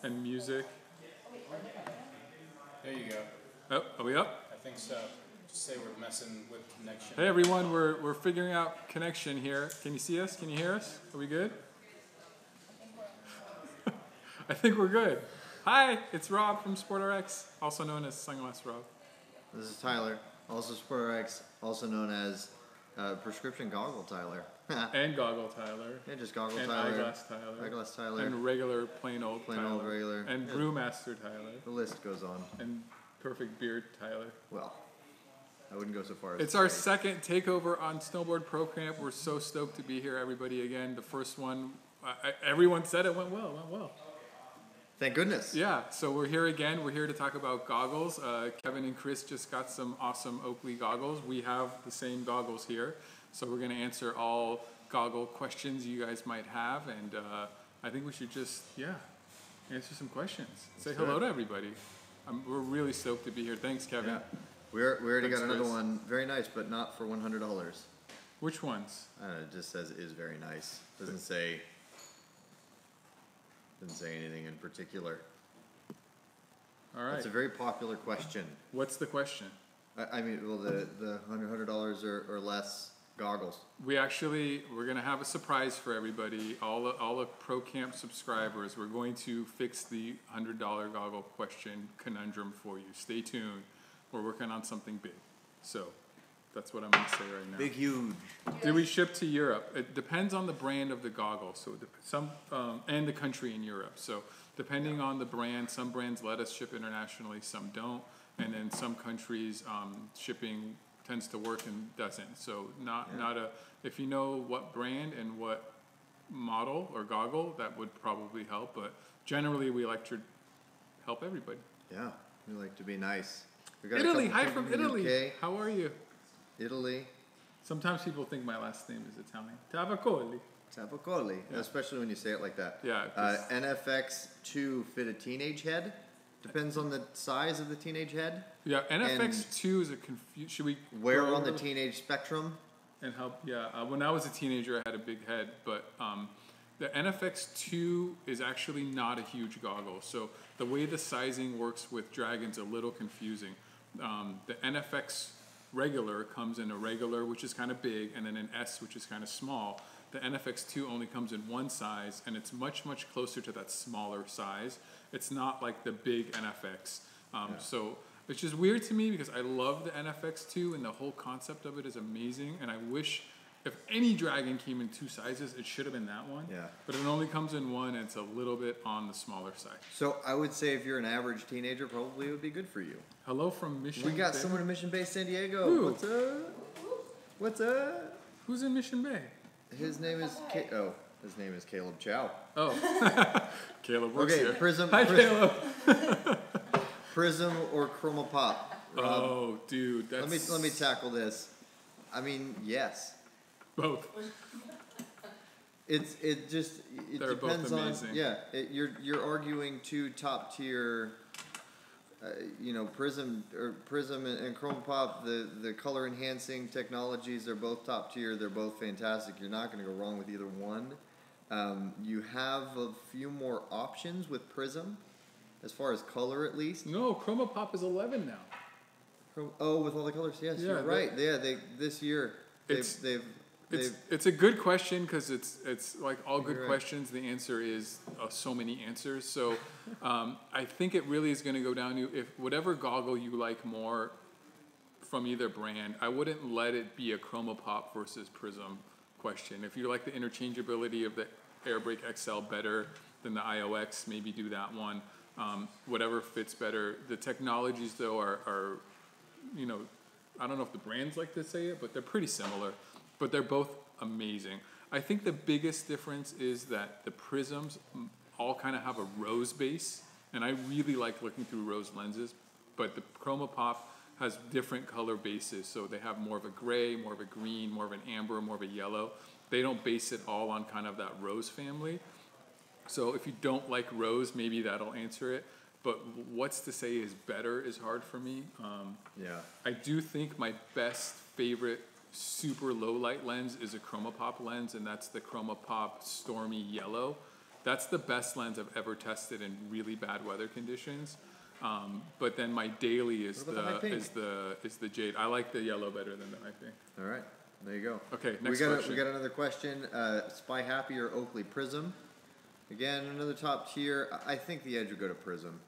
and music. There you go. Oh, are we up? I think so. Just say we're messing with connection. Hey everyone, we're figuring out connection here. Can you see us? Can you hear us? Are we good? I think we're good. Hi, it's Rob from SportRx, also known as Sunglass Rob. This is Tyler, also SportRx, also known as Prescription Goggle Tyler. And Goggle Tyler. Yeah, just Goggle and Tyler. Eyeglass Tyler. Eyeglass Tyler. And regular plain old Plain Tyler. old regular. And Yeah. Brewmaster Tyler. The list goes on. And Perfect Beard Tyler. Well, I wouldn't go so far as It's to our say. second takeover on Snowboard Pro Camp. We're so stoked to be here, everybody, again. The first one, everyone said it went well. Thank goodness. Yeah, so we're here again. We're here to talk about goggles. Kevin and Chris just got some awesome Oakley goggles. We have the same goggles here. So we're going to answer all goggle questions you guys might have. And I think we should just, answer some questions. Say hello to everybody. We're really stoked to be here. Thanks, Kevin. Yeah. We already Thanks, got another Chris. one. Very nice, but not for $100. Which ones? It just says is very nice. Doesn't say anything in particular. All right. It's a very popular question. What's the question? I mean, well, the $100 or less goggles. We're going to have a surprise for everybody. All the Pro Camp subscribers, we're going to fix the $100 goggle question conundrum for you. Stay tuned. We're working on something big. So that's what I'm going to say right now. Big, huge. Do we ship to Europe? It depends on the brand of the goggle. So and the country in Europe. So depending on the brand, some brands let us ship internationally, some don't. And then some countries, shipping tends to work and doesn't. So if you know what brand and what model or goggle, that would probably help. But generally, we like to help everybody. Yeah, we like to be nice. We got Italy, a couple hi from people in the Italy. UK. How are you? Italy. Sometimes people think my last name is Italian. Tavacoli. Tavocoli, especially when you say it like that. Yeah. NFX2 fit a teenage head. Depends on the size of the teenage head. Yeah, NFX2 is a should we Where go on the over teenage spectrum? and help? Yeah, when I was a teenager, I had a big head, but the NFX2 is actually not a huge goggle. So the way the sizing works with Dragon's a little confusing. The NFX regular comes in a regular, which is kind of big, and then an S, which is kind of small. The NFX2 only comes in one size, and it's much closer to that smaller size. It's not like the big NFX. So it's just weird to me because I love the NFX2 and the whole concept of it is amazing. And I wish if any Dragon came in two sizes, it should have been that one. Yeah. But it only comes in one, and it's a little bit on the smaller side. So I would say if you're an average teenager, probably it would be good for you. Hello from Mission We got Bay. someone in Mission Bay, San Diego. Who? What's up? What's up? Who's in Mission Bay? His name is his name is Caleb Chow. Oh, Caleb works Okay, here. Prism. Hi, Caleb. Prism or Chroma Pop. Rob, Oh, dude, that's let me tackle this. I mean, yes. both. It They're both depends on amazing. you're arguing two top tier Prism and Chroma Pop, the color enhancing technologies, they're both top tier, they're both fantastic. You're not going to go wrong with either one. You have a few more options with Prism as far as color at least. No, Chroma Pop is 11 now. Oh, with all the colors, yes, Yeah, you're right. This year they've It's a good question because it's like all good You're right. questions. The answer is so many answers. So I think it really is going to go down to if whatever goggle you like more from either brand. I wouldn't let it be a Chroma Pop versus Prism question. If you like the interchangeability of the Airbrake XL better than the IOX, maybe do that one. Whatever fits better. The technologies though are I don't know if the brands like to say it, but they're pretty similar. But they're both amazing. I think the biggest difference is that the Prisms all kind of have a rose base, and I really like looking through rose lenses, but the Chroma Pop has different color bases, so they have more of a gray, more of a green, more of an amber, more of a yellow. They don't base it all on kind of that rose family. So if you don't like rose, maybe that'll answer it. But what's to say is better is hard for me. I do think my best favorite super low light lens is a Chroma Pop lens, and that's the Chroma Pop Stormy Yellow. That's the best lens I've ever tested in really bad weather conditions. But then my daily is the jade. I like the yellow better than the high pink. All right, there you go. Okay, next question. We got another question. Spy Happy or Oakley Prism? Again, another top tier. I think the edge would go to Prism.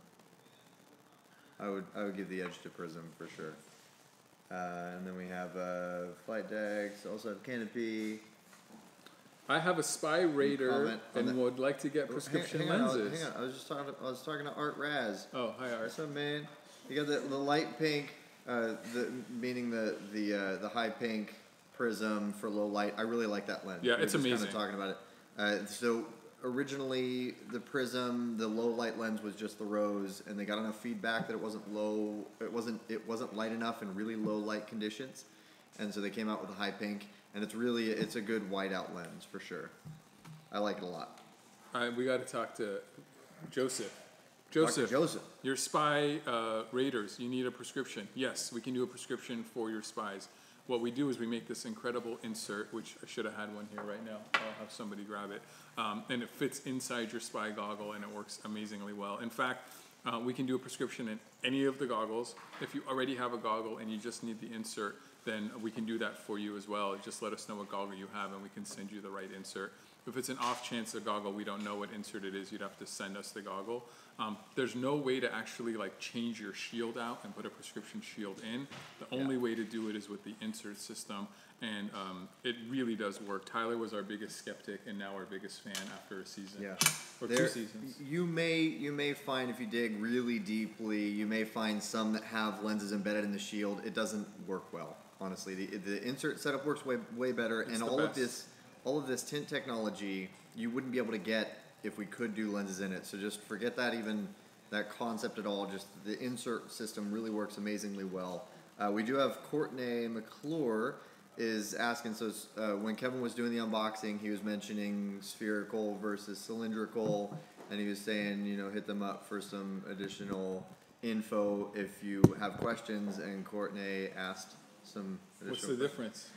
I would give the edge to Prism for sure. And then we have Flight Decks. Also have Canopy. I have a Spy Raider and would like to get prescription lenses. Hang on. I was talking to Art Raz. Oh, hi Art. What's up, man? You got the light pink, meaning the high pink Prism for low light. I really like that lens. Yeah, it's amazing. Kind of talking about it. So originally the Prism, the low light lens was just the rose, and they got enough feedback that it wasn't light enough in really low light conditions, and so they came out with a high pink, and it's a good whiteout lens for sure. I like it a lot. All right, we got to talk to Joseph. Dr. Joseph. Your Spy Raiders, you need a prescription. Yes, we can do a prescription for your Spies. What we do is we make this incredible insert, which I should have had one here right now. I'll have somebody grab it. And it fits inside your Spy goggle, and it works amazingly well. In fact, we can do a prescription in any of the goggles. If you already have a goggle and you just need the insert, then we can do that for you as well. Just let us know what goggle you have, and we can send you the right insert. If it's an off chance the goggle, we don't know what insert it is, you'd have to send us the goggle. There's no way to actually like change your shield out and put a prescription shield in. The only way to do it is with the insert system, and it really does work. Tyler was our biggest skeptic and now our biggest fan after a season. Yeah. Or 2 seasons. You may find, if you dig really deeply, you may find some that have lenses embedded in the shield. It doesn't work well, honestly. The insert setup works way better, and all of this tint technology you wouldn't be able to get if we could do lenses in it. So just forget that concept at all. Just the insert system really works amazingly well. We do have Courtney McClure is asking, so when Kevin was doing the unboxing, he was mentioning spherical versus cylindrical, and he was saying, hit them up for some additional info if you have questions, and Courtney asked some additional. What's the difference?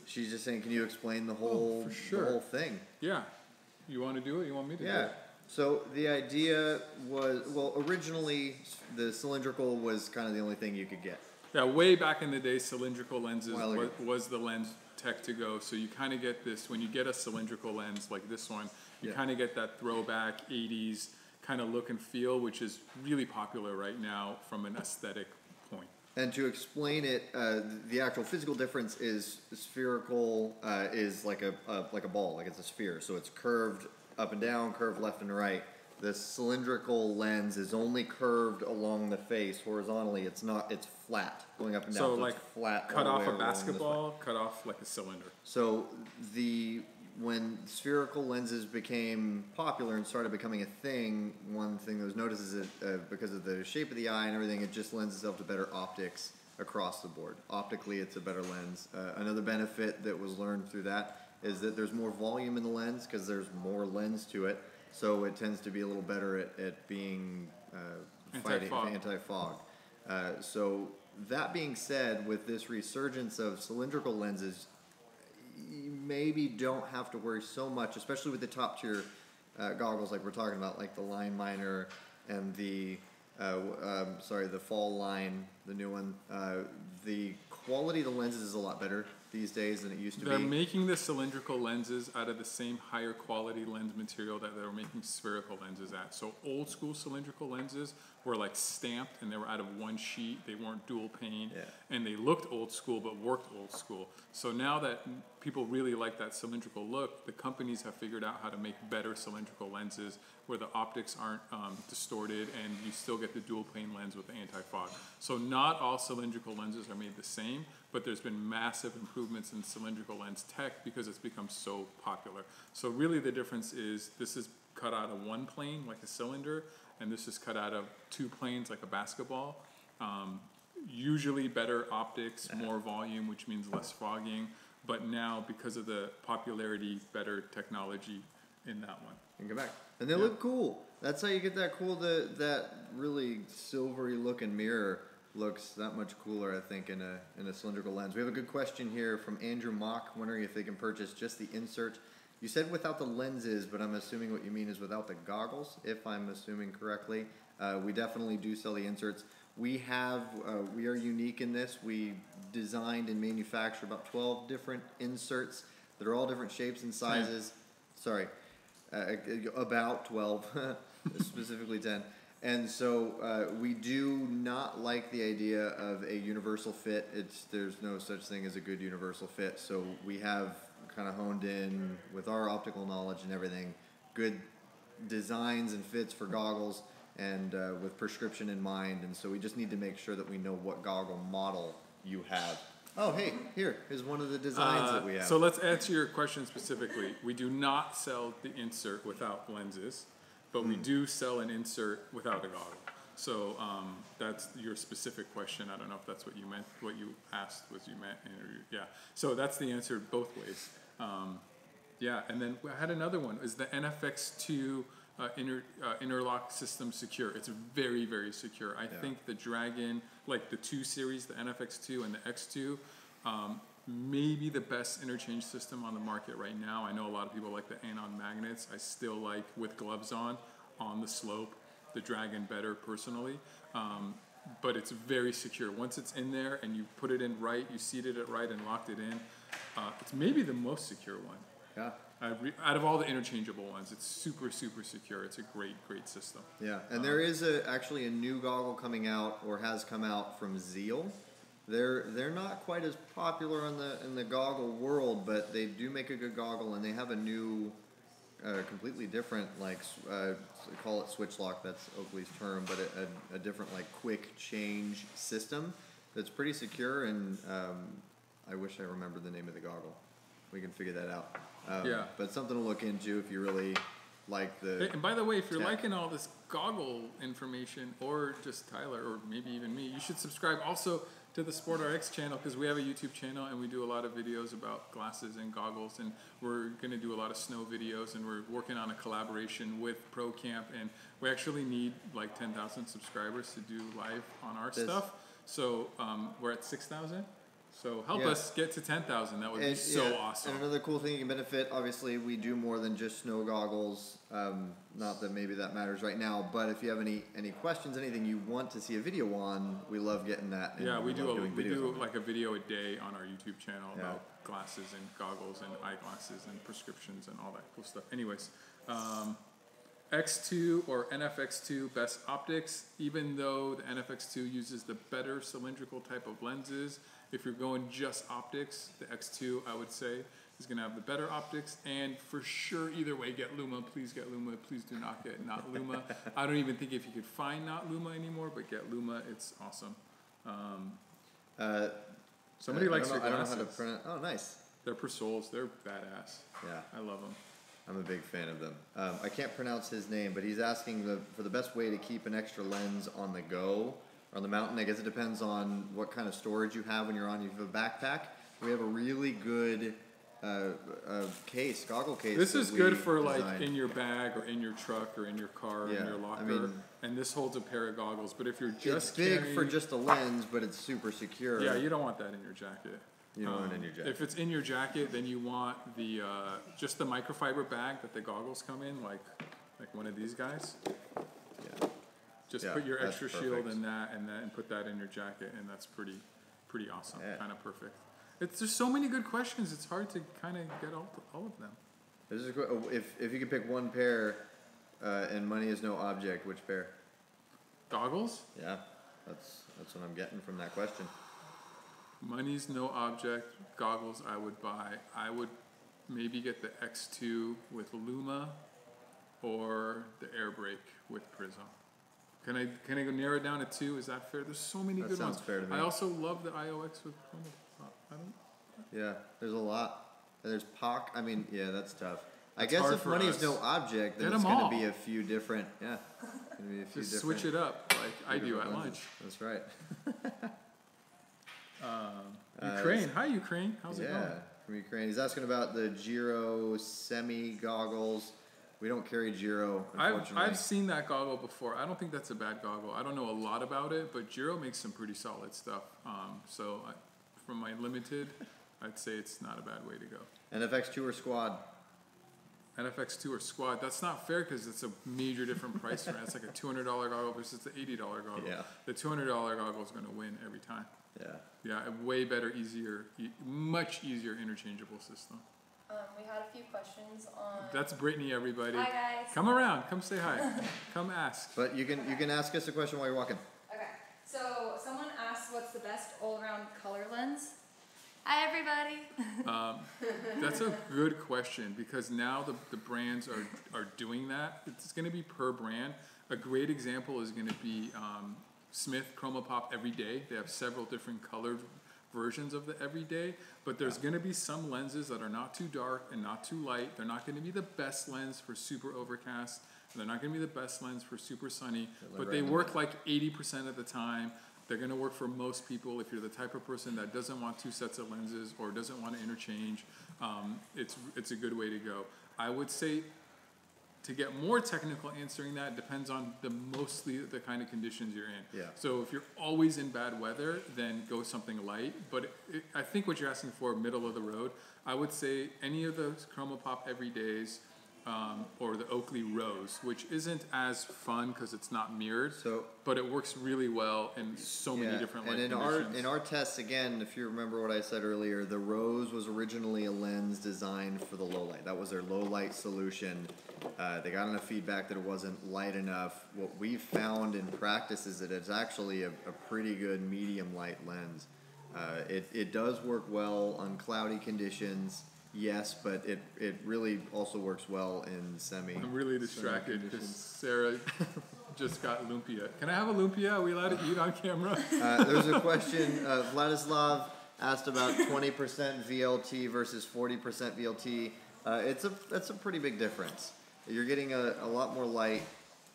She's just saying, can you explain the whole thing? Yeah. You want to do it? You want me to do it? Yeah. So the idea was, originally the cylindrical was kind of the only thing you could get. Yeah, way back in the day, cylindrical lenses was the lens tech to go. So you kind of get this, when you get a cylindrical lens like this one, you kind of get that throwback 80s kind of look and feel, which is really popular right now from an aesthetic point. And to explain it, the actual physical difference is spherical is like a ball, like it's a sphere. So it's curved up and down, curved left and right. The cylindrical lens is only curved along the face horizontally. It's flat, going up and down. So like it's flat. Cut off a basketball, cut off like a cylinder. So when spherical lenses became popular and started becoming a thing, one thing that was noticed is that because of the shape of the eye and everything, it just lends itself to better optics across the board. Optically, it's a better lens. Another benefit that was learned through that is that there's more volume in the lens because there's more lens to it, so it tends to be a little better at being fighting anti-fog. So that being said, with this resurgence of cylindrical lenses, you maybe don't have to worry so much, especially with the top tier goggles like we're talking about, like the Line Miner and the Fall Line, the new one. The quality of the lenses is a lot better these days than it used to be. They're making the cylindrical lenses out of the same higher quality lens material that they were making spherical lenses at. So old school cylindrical lenses were like stamped and they were out of one sheet. They weren't dual pane, and they looked old school but worked old school. So now that people really like that cylindrical look, the companies have figured out how to make better cylindrical lenses where the optics aren't distorted and you still get the dual pane lens with the anti-fog. So not all cylindrical lenses are made the same, but there's been massive improvements in cylindrical lens tech because it's become so popular. So really the difference is this is cut out of one plane like a cylinder, and this is cut out of two planes like a basketball. Usually better optics, more volume, which means less fogging, but now because of the popularity, better technology in that one. And go back. And they look cool. That's how you get that cool, that really silvery looking mirror looks that much cooler, I think, in a cylindrical lens. We have a good question here from Andrew Mock, wondering if they can purchase just the insert You said without the lenses, but I'm assuming what you mean is without the goggles, if I'm assuming correctly. We definitely do sell the inserts. We are unique in this. We designed and manufacture about 12 different inserts that are all different shapes and sizes. Sorry, about 12, specifically 10. And so we do not like the idea of a universal fit. There's no such thing as a good universal fit. So we have kind of honed in with our optical knowledge and everything, good designs and fits for goggles, and with prescription in mind. And so we just need to make sure that we know what goggle model you have. Oh, hey, here's one of the designs that we have. So let's answer your question specifically. We do not sell the insert without lenses, but we do sell an insert without a goggle. So that's your specific question. I don't know if that's what you meant. What you asked was you meant. Yeah. So that's the answer both ways. Yeah. And then I had another one. Is the NFX2 interlock system secure? It's very, very secure. I think the Dragon, like the 2 series, the NFX2 and the X2, maybe the best interchange system on the market right now. I know a lot of people like the anon magnets. I still like, with gloves on the slope, the Dragon better personally. But it's very secure. Once it's in there and you put it in right, you seated it right and locked it in, it's maybe the most secure one. Yeah. Out of all the interchangeable ones, it's super, super secure. It's a great, great system. Yeah, and there is actually a new goggle coming out, or has come out, from Zeal. They're not quite as popular in the goggle world, but they do make a good goggle, and they have a new, completely different, like call it switch lock. That's Oakley's term, but a different, like, quick change system that's pretty secure. And I wish I remembered the name of the goggle. We can figure that out. But something to look into if you really like the... Hey, and by the way, if you're liking all this goggle information, or just Tyler, or maybe even me, you should subscribe also to the SportRx channel, because we have a YouTube channel and we do a lot of videos about glasses and goggles, and we're going to do a lot of snow videos, and we're working on a collaboration with ProCamp, and we actually need like 10,000 subscribers to do live on our stuff. So we're at 6,000. So help us get to 10,000. That would be so awesome. And another cool thing you can benefit, obviously, we do more than just snow goggles. Not that maybe that matters right now, but if you have any questions, anything you want to see a video on, we love getting that. Yeah, we do like a video a day on our YouTube channel about glasses and goggles and eyeglasses and prescriptions and all that cool stuff. Anyways, X2 or NFX2 best optics, even though the NFX2 uses the better cylindrical type of lenses. If you're going just optics, the X2, I would say, is going to have the better optics. And for sure, either way, get Luma. Please get Luma. Please do not get not Luma. I don't even think if you could find not Luma anymore, but get Luma. It's awesome. Somebody likes your glasses. I don't know how to pronounce. Oh, nice. They're Persols. They're badass. Yeah. I love them. I'm a big fan of them. I can't pronounce his name, but he's asking for the best way to keep an extra lens on the go. On the mountain. I guess it depends on what kind of storage you have when you're on. You have a backpack. We have a really good goggle case. This is good for like in your bag or in your truck or in your car or in your locker. And this holds a pair of goggles. But if you're just it's big for just a lens, but it's super secure. Yeah, you don't want that in your jacket. You don't want it in your jacket. If it's in your jacket, then you want the just the microfiber bag that the goggles come in, like one of these guys. Yeah. Just put your extra shield in that, and put that in your jacket, and that's pretty awesome. Yeah. Kind of perfect. There's so many good questions. It's hard to kind of get all of them. This is, if you could pick one pair, and money is no object, which pair? Goggles? Yeah, that's what I'm getting from that question. Money's no object. Goggles I would buy. I would maybe get the X2 with Luma, or the Air Brake with Prism. Can I go narrow it down to 2? Is that fair? There's so many good ones. That sounds fair to me. I also love the IOX with Chroma. Yeah, there's a lot. And there's POC. I mean, yeah, that's tough. I guess if money is no object, then it's going to be a few different. Yeah, going to be a few Just switch it up like I do at lunch. That's right. Ukraine. Hi, Ukraine. How's it going? Yeah, from Ukraine. He's asking about the Giro semi goggles. We don't carry Giro, unfortunately. I've seen that goggle before. I don't think that's a bad goggle. I don't know a lot about it, but Giro makes some pretty solid stuff. From my limited, I'd say it's not a bad way to go. NFX2 or Squad? NFX2 or Squad. That's not fair because it's a major different price range. It's like a $200 goggle versus the $80 goggle. Yeah. The $200 goggle is going to win every time. Yeah. Yeah, a way better, easier, much easier interchangeable system. We had a few questions on. That's Brittany, everybody. Hi guys. Come around. Come say hi. Come ask. But you can ask us a question while you're walking. Okay. So someone asked, "What's the best all-around color lens?" Hi everybody. That's a good question because now the brands are doing that. It's going to be per brand. A great example is going to be Smith ChromaPop Everyday. They have several different colored versions of the Everyday, but there's going to be some lenses that are not too dark and not too light. They're not going to be the best lens for super overcast. They're not going to be the best lens for super sunny, but they work like 80% of the time. They're going to work for most people. If you're the type of person that doesn't want two sets of lenses or doesn't want to interchange, it's a good way to go. I would say to get more technical answering that depends on mostly the kind of conditions you're in. Yeah. So if you're always in bad weather, then go something light. But I think what you're asking for, middle of the road, I would say any of the ChromaPop Everydays, or the Oakley Rose, which isn't as fun because it's not mirrored, but it works really well in so many different light conditions. And in our tests, again, if you remember what I said earlier, the Rose was originally a lens designed for the low light. That was their low light solution. They got enough feedback that it wasn't light enough. What we found in practice is that it's actually a pretty good medium light lens. It does work well on cloudy conditions. Yes, but it really also works well in semi. I'm really distracted because Sarah just got lumpia. Can I have a lumpia? Are we allowed to eat on camera? There's a question. Vladislav asked about 20% VLT versus 40% VLT. That's a pretty big difference. You're getting a lot more light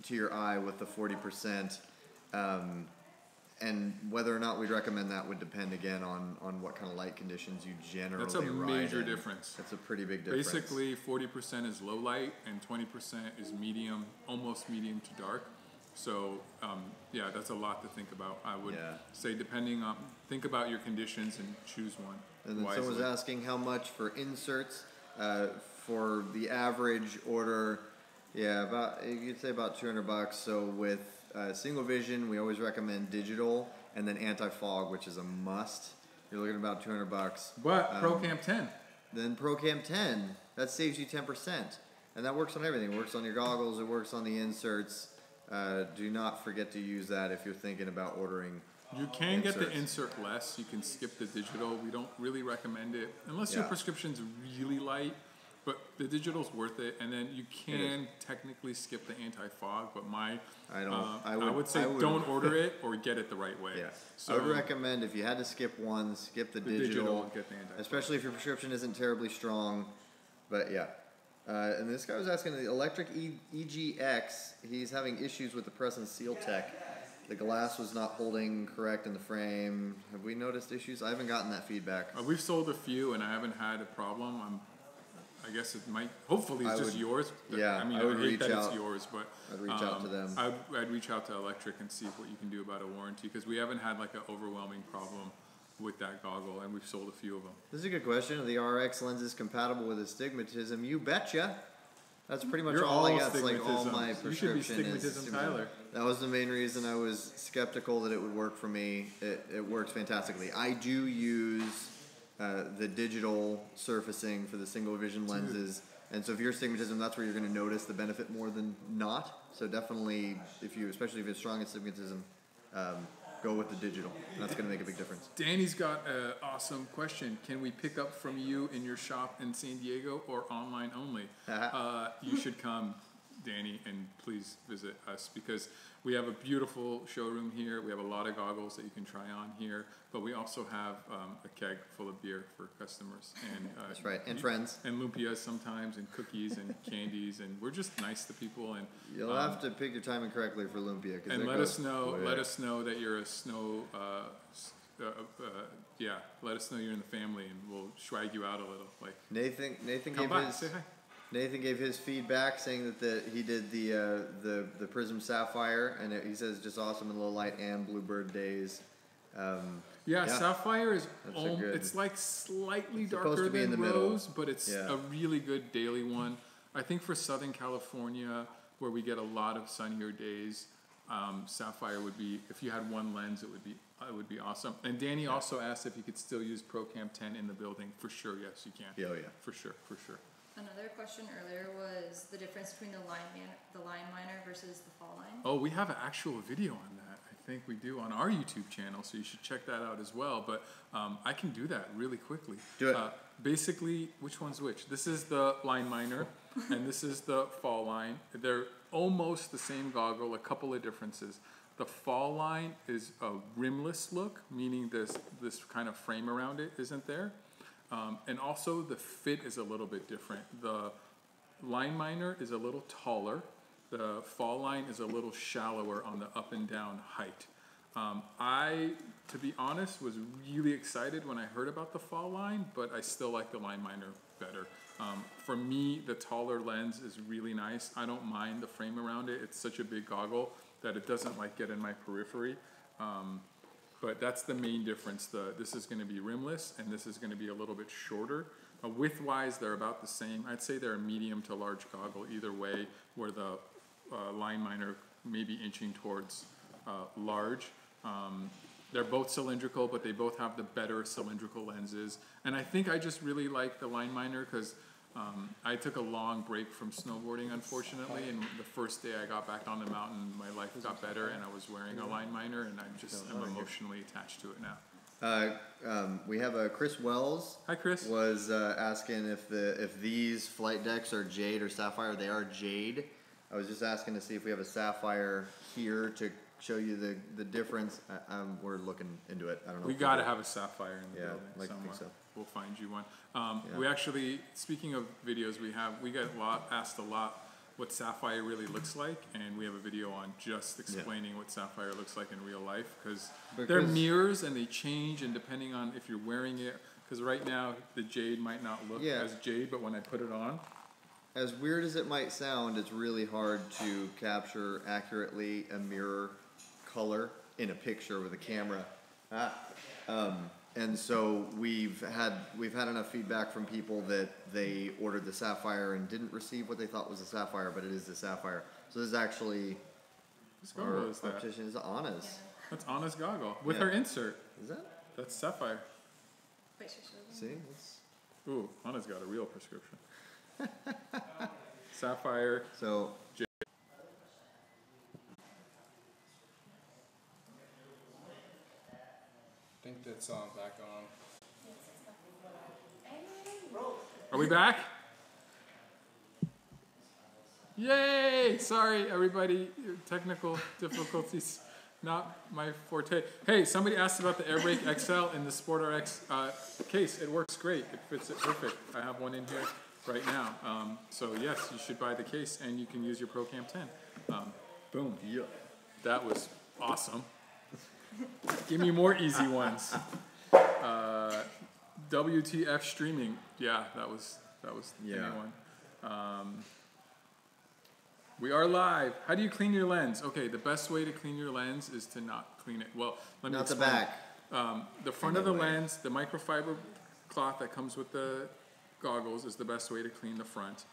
to your eye with the 40%. And whether or not we'd recommend that would depend again on what kind of light conditions you generally ride in. That's a major difference. That's a pretty big difference. Basically, 40% is low light and 20% is medium, almost medium to dark. So, yeah, that's a lot to think about. I would say think about your conditions and choose one. And then wisely. someone's asking how much for inserts. For the average order, you'd say about $200. So with single vision, we always recommend digital, and then anti-fog, which is a must. You're looking at about $200. But ProCam 10. Then ProCam 10, that saves you 10%, and that works on everything. It works on your goggles. It works on the inserts. Do not forget to use that if you're thinking about ordering. You can get the insert less. You can skip the digital. We don't really recommend it unless your prescription's really light. But the digital's worth it, and then you can technically skip the anti-fog. But I would say don't order it or get it the right way. Yeah. So I would recommend if you had to skip one, skip the digital, and get the anti-fog. Especially if your prescription isn't terribly strong. But yeah. And this guy was asking the electric EGX. He's having issues with the press and seal tech. The glass was not holding correct in the frame. Have we noticed issues? I haven't gotten that feedback. We've sold a few, and I haven't had a problem. I guess it might. Hopefully, it's just yours. Yeah, I mean, I would hate reach that out. it's yours, but I'd reach out to them. I'd reach out to Electric and see what you can do about a warranty because we haven't had like an overwhelming problem with that goggle, and we've sold a few of them. This is a good question. Are the RX lenses compatible with astigmatism? You betcha. That's pretty much all I got. Like all my prescription you should be stigmatism, Tyler. That was the main reason I was skeptical that it would work for me. It works fantastically. I do use the digital surfacing for the single vision lenses. And so if you're astigmatism, that's where you're going to notice the benefit more than not. So definitely, especially if it's strong astigmatism, go with the digital. That's going to make a big difference. Danny's got an awesome question. Can we pick up from you in your shop in San Diego or online only? You should come, Danny, and please visit us because we have a beautiful showroom here. We have a lot of goggles that you can try on here, but we also have a keg full of beer for customers. And that's right, and friends. And lumpias sometimes, and cookies and candies, and we're just nice to people. And you'll have to pick your timing correctly for lumpia. And let us know that you're a snow. Let us know you're in the family, and we'll swag you out a little. Like Nathan come by, say hi. Nathan gave his feedback saying that he did the Prism Sapphire, and he says just awesome in low light and Bluebird days. Sapphire is it's like slightly darker than Rose, but it's a really good daily one. I think for Southern California, where we get a lot of sunnier days, sapphire would be, if you had one lens, it would be awesome. And Danny also asked if you could still use ProCam 10 in the building. For sure, yes, you can. Yeah, oh yeah. For sure, for sure. Another question earlier was the difference between the line miner versus the fall line. Oh, we have an actual video on that. I think we do on our YouTube channel, so you should check that out as well. But I can do that really quickly. Do it. Basically, which one's which? This is the line miner, and this is the fall line. They're almost the same goggle, a couple of differences. The fall line is a rimless look, meaning this kind of frame around it isn't there. And also the fit is a little bit different. The line miner is a little taller. The fall line is a little shallower on the up and down height. I, to be honest, was really excited when I heard about the fall line, but I still like the line miner better. For me, the taller lens is really nice. I don't mind the frame around it. It's such a big goggle that it doesn't like get in my periphery. But that's the main difference. This is going to be rimless, and this is going to be a little bit shorter. Width-wise, they're about the same. I'd say they're a medium to large goggle either way, where the line miner may be inching towards large. They're both cylindrical, but they both have the better cylindrical lenses. And I think I just really like the line miner because I took a long break from snowboarding, unfortunately, and the first day I got back on the mountain, my life got better, and I was wearing a line miner, and I'm emotionally attached to it now. We have Chris Wells. Hi, Chris. Was asking if these flight decks are jade or sapphire. They are jade. I was just asking to see if we have a sapphire here to show you the difference. We're looking into it. I don't know. We got to have a sapphire in the building like somewhere. think so. We'll find you one. We actually, speaking of videos, we get asked a lot what sapphire really looks like, and we have a video on just explaining what sapphire looks like in real life because they're mirrors and they change, and depending on if you're wearing it, because right now the jade might not look as jade, but when I put it on, as weird as it might sound, it's really hard to capture accurately a mirror color in a picture with a camera. And so we've had enough feedback from people that they ordered the sapphire and didn't receive what they thought was a sapphire, but it is the sapphire. So this is actually our competition is Anna's. Yeah. That's Anna's goggle with her insert. Is that? That's sapphire. Wait, see? Ooh, Anna's got a real prescription. Sapphire. So. I think that's back on. Are we back? Yay! Sorry, everybody. Technical difficulties. Not my forte. Hey, somebody asked about the Airbrake XL in the SportRx case. It works great. It fits it perfect. I have one in here right now. So yes, you should buy the case and you can use your ProCam 10. Boom. Yeah. That was awesome. Give me more easy ones. WTF streaming. Yeah, that was the new one. We are live. How do you clean your lens? Okay, the best way to clean your lens is to not clean it. Well, let me explain. the back. The front of the lens, the microfiber cloth that comes with the goggles is the best way to clean the front.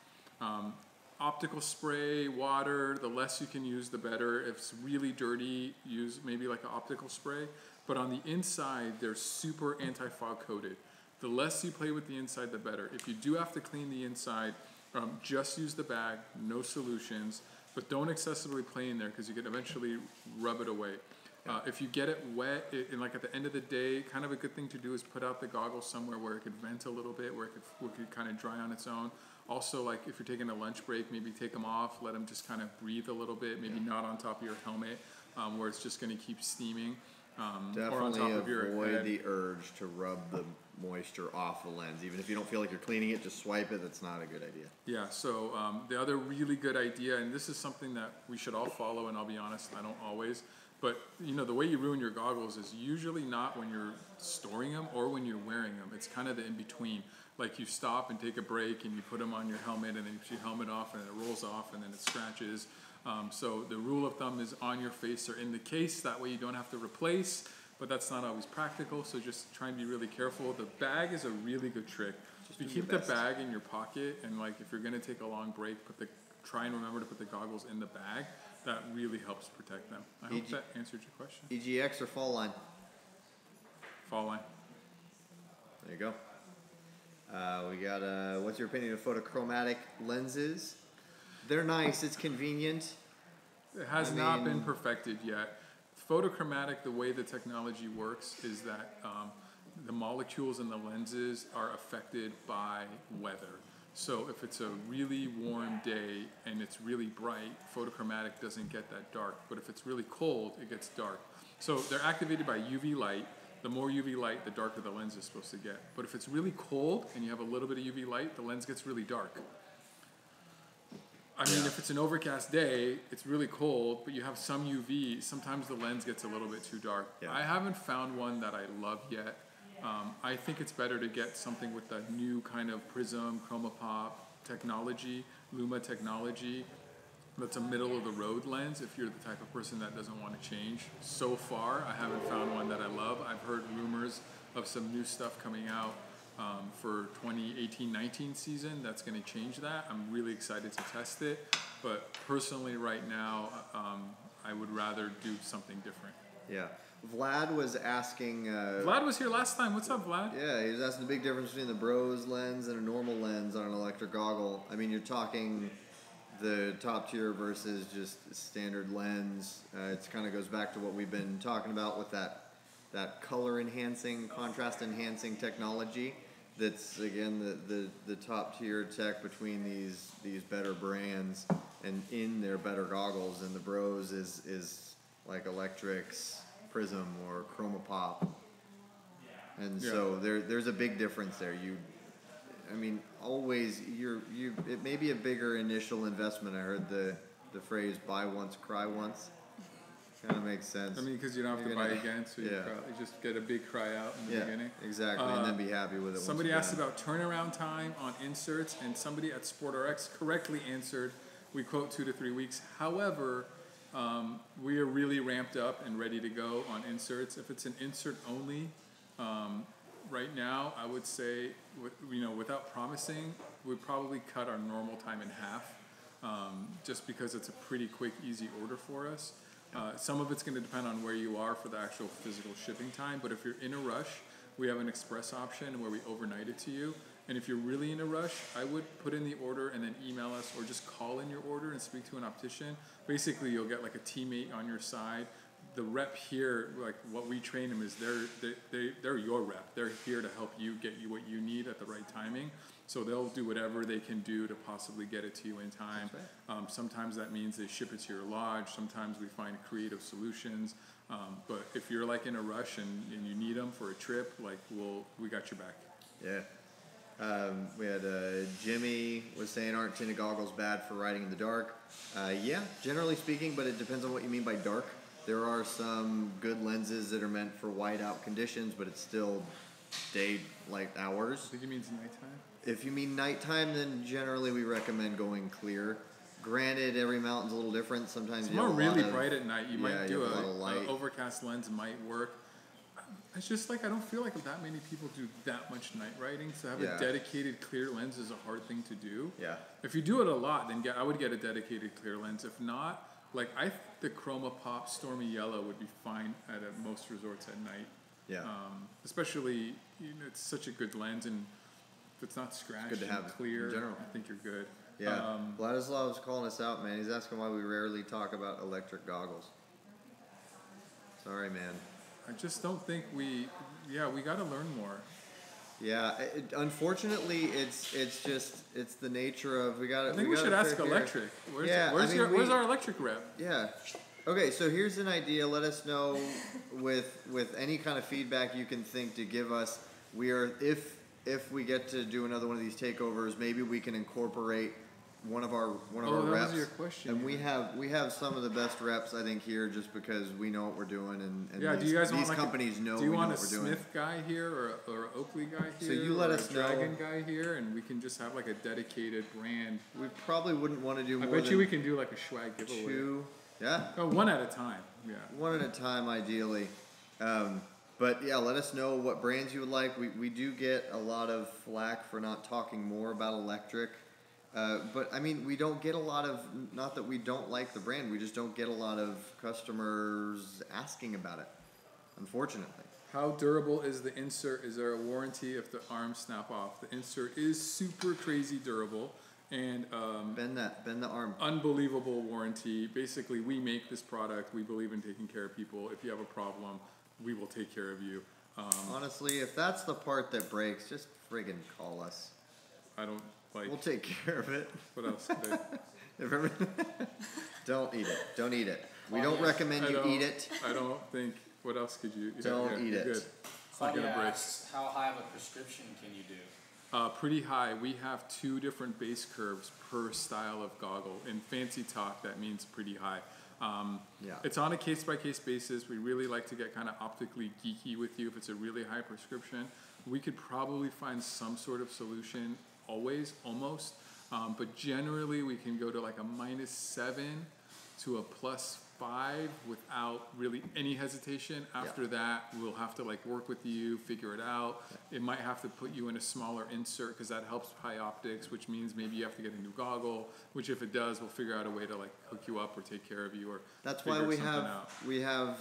Optical spray, water, the less you can use, the better. If it's really dirty, use maybe like an optical spray. But on the inside, they're super anti-fog coated. The less you play with the inside, the better. If you do have to clean the inside, just use the bag, no solutions, but don't excessively play in there because you can eventually rub it away. If you get it wet, and like at the end of the day, kind of a good thing to do is put out the goggles somewhere where it could vent a little bit, where it could kind of dry on its own. Also, like if you're taking a lunch break, maybe take them off, let them just kind of breathe a little bit, maybe not on top of your helmet, where it's just going to keep steaming. Definitely or on top of your avoid head. the urge to rub the moisture off the lens. Even if you don't feel like you're cleaning it, just swipe it. That's not a good idea. Yeah, so the other really good idea, and this is something that we should all follow, and I'll be honest, I don't always, but you know, the way you ruin your goggles is usually not when you're storing them or when you're wearing them. It's kind of the in-between. Like you stop and take a break and you put them on your helmet and then you put your helmet off and it rolls off and then it scratches. So the rule of thumb is on your face or in the case. That way you don't have to replace, but that's not always practical. So just try and be really careful. The bag is a really good trick. If you keep the bag in your pocket, and like if you're gonna take a long break, try and remember to put the goggles in the bag. That really helps protect them. I hope that answered your question. EGX or fall line? Fall line. There you go. We got, what's your opinion of photochromatic lenses? They're nice, it's convenient. It has not been perfected yet. Photochromatic, the way the technology works is that the molecules in the lenses are affected by weather. So if it's a really warm day and it's really bright, photochromatic doesn't get that dark. But if it's really cold, it gets dark. So they're activated by UV light. The more UV light, the darker the lens is supposed to get. But if it's really cold and you have a little bit of UV light, the lens gets really dark. I mean, if it's an overcast day, it's really cold, but you have some UV, sometimes the lens gets a little bit too dark. Yeah. I haven't found one that I love yet. I think it's better to get something with the new kind of prism, chromopop technology, Luma technology, that's a middle of the road lens if you're the type of person that doesn't want to change. So far, I haven't found one that I love. I've heard rumors of some new stuff coming out for 2018-19 season that's going to change that. I'm really excited to test it, but personally right now, I would rather do something different. Yeah. Vlad was asking... Vlad was here last time. What's up, Vlad? Yeah, he was asking the big difference between the Bros lens and a normal lens on an electric goggle. I mean, you're talking the top tier versus just standard lens. It kind of goes back to what we've been talking about with that color enhancing, contrast enhancing technology. That's, again, the top tier tech between these better brands and in their better goggles. And the Bros is like Electrics, Prism, or Chromopop. And so there's a big difference there. I mean, always it may be a bigger initial investment. I heard the phrase "buy once, cry once." Kind of makes sense. I mean, because you don't have to buy again, so you just get a big cry out in the beginning. Exactly, and then be happy with it. Somebody asked about turnaround time on inserts, and somebody at SportRx correctly answered, we quote 2 to 3 weeks. However, we are really ramped up and ready to go on inserts. If it's an insert only, right now, I would say, without promising, we'd probably cut our normal time in half, just because it's a pretty quick, easy order for us. Some of it's going to depend on where you are for the actual physical shipping time, but if you're in a rush, we have an express option where we overnight it to you. And if you're really in a rush, I would put in the order and then email us or just call in your order and speak to an optician. Basically, you'll get like a teammate on your side. The rep here, like what we train them is they're your rep. They're here to help you get you what you need at the right timing. So they'll do whatever they can do to possibly get it to you in time. Right. Sometimes that means they ship it to your lodge. Sometimes we find creative solutions. But if you're like in a rush and you need them for a trip, like we got your back. Yeah. We had Jimmy was saying, aren't tinted goggles bad for riding in the dark? Yeah, generally speaking, but it depends on what you mean by dark. There are some good lenses that are meant for whiteout conditions, but it's still day-like hours. I think he means nighttime. If you mean nighttime, then generally we recommend going clear. Granted, every mountain's a little different. Sometimes it's really bright at night. You might do an overcast lens might work. It's just like I don't feel like that many people do that much night riding. So have a dedicated clear lens is a hard thing to do. Yeah. If you do it a lot, then I would get a dedicated clear lens. If not, like I think the Chromopop Stormy Yellow would be fine at most resorts at night. Yeah. Especially, it's such a good lens, and if it's not scratched and clear, in general, I think you're good. Yeah. Vladislav's calling us out, man. He's asking why we rarely talk about electric goggles. Sorry, man. I just don't think we got to learn more. Yeah, unfortunately, it's the nature of we got to. I think we should ask Electric. Where's our Electric rep? Yeah. Okay, so here's an idea. Let us know with any kind of feedback you can think to give us. We are if we get to do another one of these takeovers, maybe we can incorporate one of our reps. That was your question. And we have some of the best reps I think here, just because we know what we're doing, and do you guys these companies know. Do you want a Smith guy here or an Oakley guy here? So you let us know. Dragon guy here, and we can just have like a dedicated brand. We probably wouldn't want to do. I bet you we can do like a swag giveaway. Yeah. Oh, one at a time. Yeah. One at a time, ideally. But yeah, let us know what brands you would like. We do get a lot of flack for not talking more about electric. But I mean, we don't get a lot of, not that we don't like the brand, we just don't get a lot of customers asking about it, unfortunately. How durable is the insert? Is there a warranty if the arms snap off? The insert is super crazy durable and Bend the arm. unbelievable warranty. Basically, we make this product. We believe in taking care of people. If you have a problem, we will take care of you. Honestly, if that's the part that breaks, just friggin' call us. I don't like. We'll take care of it. What else? Don't eat it. Don't eat it. We don't recommend you eat it. I don't think. What else could you? Don't eat it. Good. Claudia asks, how high of a prescription can you do? Pretty high. We have 2 different base curves per style of goggle. In fancy talk, that means pretty high. Yeah. It's on a case-by-case basis. We really like to get kind of optically geeky with you if it's a really high prescription. We could probably find some sort of solution always, almost. But generally, we can go to like a -7 to a +5 without really any hesitation. After that, we'll have to like work with you, figure it out. It might have to put you in a smaller insert because that helps high optics, which means maybe you have to get a new goggle, which if it does, we'll figure out a way to like hook you up or take care of you or That's why we have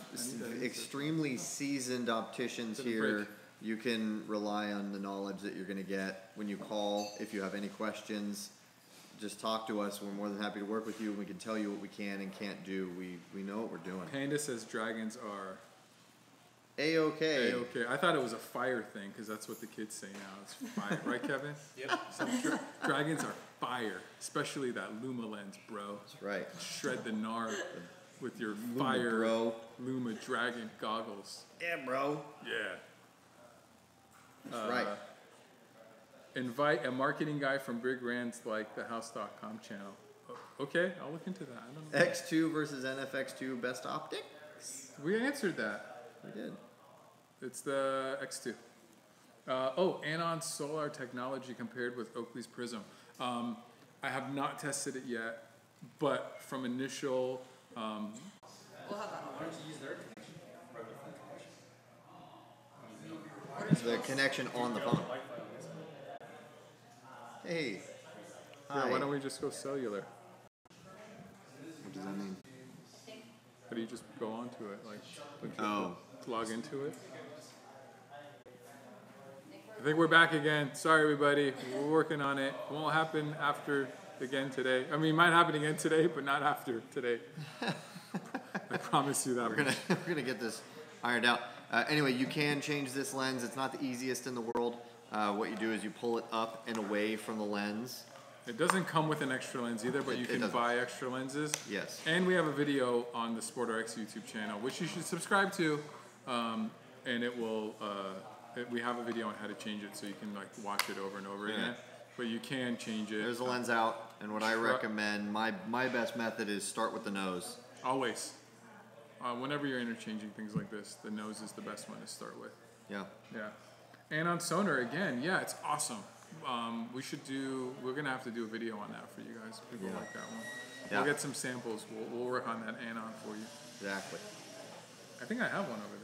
extremely seasoned opticians here. You can rely on the knowledge that you're going to get when you call. If you have any questions, just talk to us. We're more than happy to work with you. We can tell you what we can and can't do. We know what we're doing. Panda says dragons are A-okay. A-okay. I thought it was a fire thing because that's what the kids say now. It's fire. Right, Kevin? Yep. So dragons are fire, especially that Luma lens, bro. That's right. Shred the gnar with your Luma, fire bro. Luma dragon goggles. Yeah, bro. Yeah. That's right. Invite a marketing guy from big brands like the House.com channel. Okay, I'll look into that. I don't know. X2 versus NFX2 best optics? We answered that. We did. It's the X2. Anon solar technology compared with Oakley's Prism. I have not tested it yet, but from initial... We'll have that on. Why don't you use their The connection on the phone. Hey. Hi. Yeah, why don't we just go cellular? What does that mean? How do you just go onto it? Like, log into it? I think we're back again. Sorry, everybody. We're working on it. It won't happen after again today. I mean, it might happen again today, but not after today. I promise you that. We're gonna get this ironed out. Anyway, you can change this lens. It's not the easiest in the world. What you do is you pull it up and away from the lens. It doesn't come with an extra lens either, but you can buy extra lenses. Yes. And we have a video on the SportRx YouTube channel, which you should subscribe to. And it will, we have a video on how to change it so you can like watch it over and over again. But you can change it. There's a lens out, and what I recommend, my best method is start with the nose. Always. Whenever you're interchanging things like this, the nose is the best one to start with. Yeah. Yeah. And on sonar, again, yeah, it's awesome. We're going to have to do a video on that for you guys. People like that one. Yeah. We'll get some samples. We'll work on that anon for you. Exactly. I think I have one over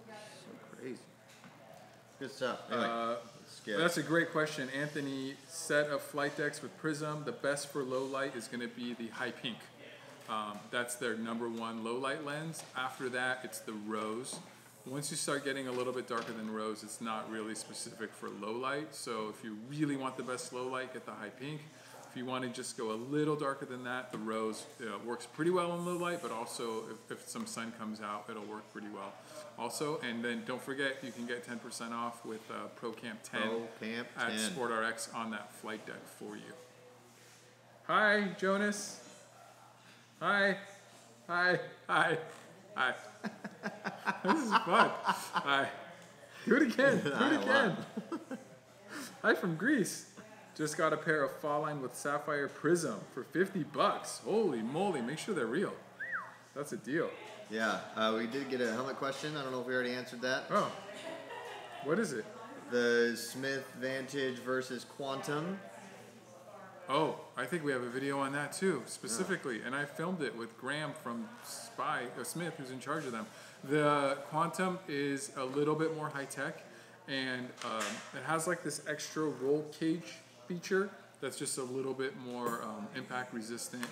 there. So crazy. Good stuff. Anyway, That's a great question. Anthony, set of flight decks with Prism. The best for low light is going to be the high pink. That's their #1 low light lens. After that, it's the rose. Once you start getting a little bit darker than rose, it's not really specific for low light. So if you really want the best low light, get the high pink. If you want to just go a little darker than that, the rose works pretty well in low light, but also if some sun comes out, it'll work pretty well. Also, and then don't forget, you can get 10% off with ProCamp 10 at SportRx on that flight deck for you. Hi, Jonas. Hi. Hi. Hi. Hi. This is fun. Hi. Do it again. Do it again. Hi from Greece. Just got a pair of fall line with sapphire prism for $50. Holy moly. Make sure they're real. That's a deal. Yeah. We did get a helmet question. I don't know if we already answered that. Oh. What is it? The Smith Vantage versus Quantum. Oh, I think we have a video on that too, specifically, and I filmed it with Graham from Smith, who's in charge of them. The Quantum is a little bit more high tech, and it has like this extra roll cage feature that's just a little bit more impact resistant.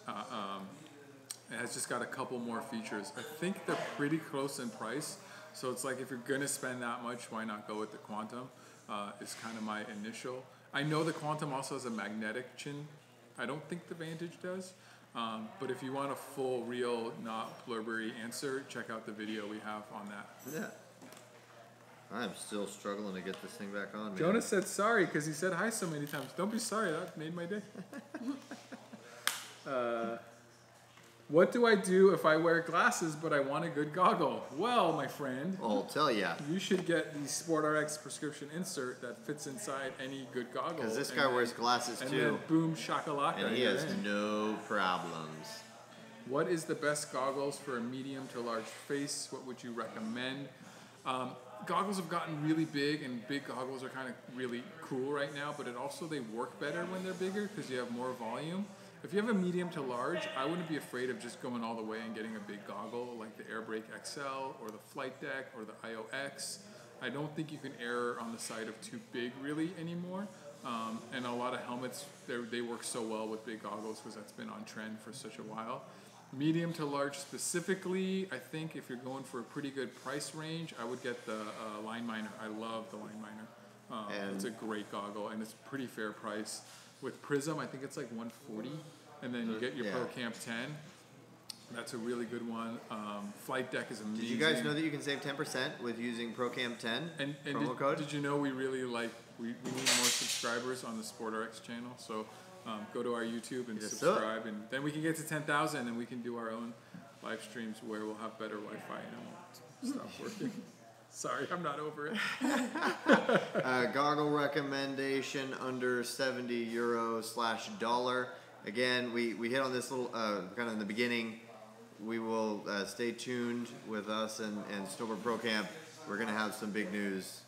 It has just got a couple more features. I think they're pretty close in price, so it's like if you're gonna spend that much, why not go with the Quantum? Is kind of my initial. I know the Quantum also has a magnetic chin. I don't think the Vantage does, but if you want a full, real, not blurbery answer, check out the video we have on that. Yeah. I'm still struggling to get this thing back on, man. Jonas said sorry because he said hi so many times. Don't be sorry, that made my day. What do I do if I wear glasses but I want a good goggle? Well, my friend, I'll tell ya. you should get the SportRx prescription insert that fits inside any good goggle. Because this guy wears glasses and too. then boom, shakalaka. And he you're has in. no problems. What is the best goggles for a medium to large face? What would you recommend? Goggles have gotten really big, and big goggles are kind of really cool right now, but they work better when they're bigger because you have more volume. If you have a medium to large, I wouldn't be afraid of just going all the way and getting a big goggle like the Airbrake XL or the Flight Deck or the IOX. I don't think you can err on the side of too big really anymore. And a lot of helmets, they work so well with big goggles because that's been on trend for such a while. Medium to large specifically, I think if you're going for a pretty good price range, I would get the Line Miner. I love the Line Miner. It's a great goggle and it's pretty fair price. With Prism, I think it's like $140, and then you get your Pro Camp 10. That's a really good one. Flight Deck is amazing. Did you guys know that you can save 10% with using ProCamp 10 and promo code? Did you know we really we need more subscribers on the SportRx channel? So go to our YouTube and subscribe, and then we can get to 10,000, and we can do our own live streams where we'll have better Wi-Fi and it won't stop working. Sorry, I'm not over it. Goggle recommendation under €70/$. Again, we hit on this little kind of in the beginning. We will stay tuned with us and Snowboard Pro Camp. We're gonna have some big news.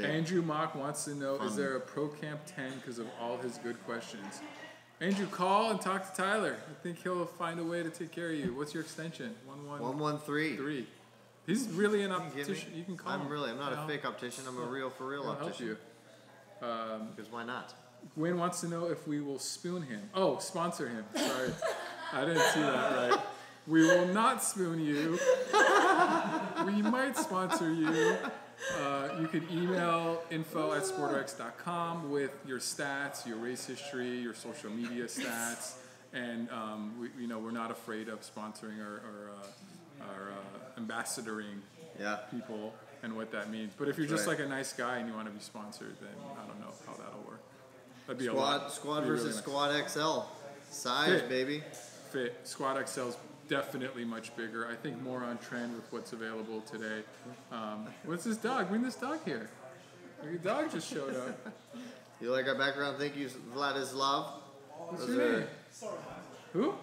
Andrew Mock wants to know: is there a Pro Camp 10 because of all his good questions? Andrew, call and talk to Tyler. I think he'll find a way to take care of you. What's your extension? 113. 3. He's really an optician. You can call him. I'm not a fake optician. I'm a real optician. Help you. Because why not? Gwen wants to know if we will spoon him. Oh, sponsor him. Sorry. I didn't see that right. We will not spoon you. We might sponsor you. You could email info@sportrx.com with your stats, your race history, your social media stats, and we're not afraid of sponsoring our ambassadoring people and what that means. But if you're just like a nice guy and you want to be sponsored, then I don't know how that'll work. That'd be Squad versus really Squad XL. Size, Fit. Baby. Fit. Squad XL's definitely much bigger. I think more on trend with what's available today. What's this dog? Bring this dog here. Your dog just showed up. You like our background? Thank you, Vladislav. What's your name? Who?